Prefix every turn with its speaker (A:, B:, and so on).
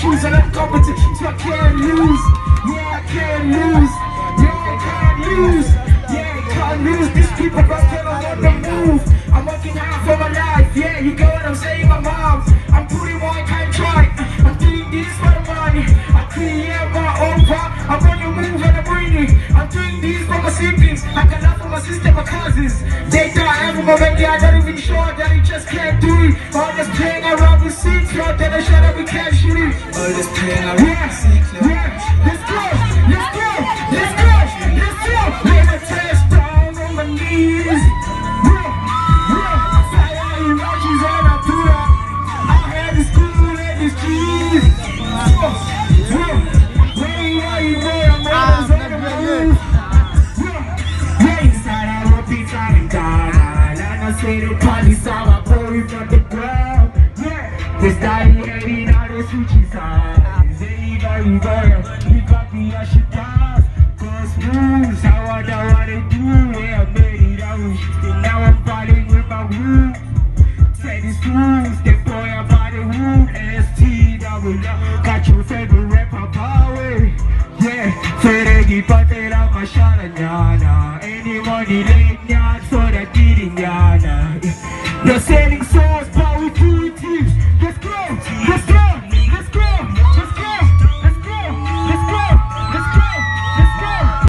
A: choose. I love competition, so I can't lose. Yeah, I can't lose. Yeah, I can't lose. Yeah, I can't lose. These people got tell I'm on the move. I'm working hard for my life. Yeah, you get what I'm saying, my mom. I'm putting one time try. I'm doing this for the money. I create my own path. I'm on the move and I'm bringing. I'm doing this for my siblings. I can laugh for my sister, my cousins. They thought every moment they are not even sure that they just can't do it. All this playing around with seats, not that I shut up, we can't shoot it.
B: All this playing around with seats,
A: yeah. Let's go, let's go, let's go, let's go. Let me touch down on my knees. Fire emojis and I do that. I had this cool and this cheese. Say the party song, I pour it from the ground. Yeah, this daddy heavy, now the switchy sides. Very, he got me a shit down. Cause moves, how I know what to do. Yeah, I made it out. And now I'm fighting with my room. Say these fools, they boy about the room. ST, double got your favorite rapper power. Yeah, Fergie, but they love my shot and yana. Anyone late, not for the beating yana. You're selling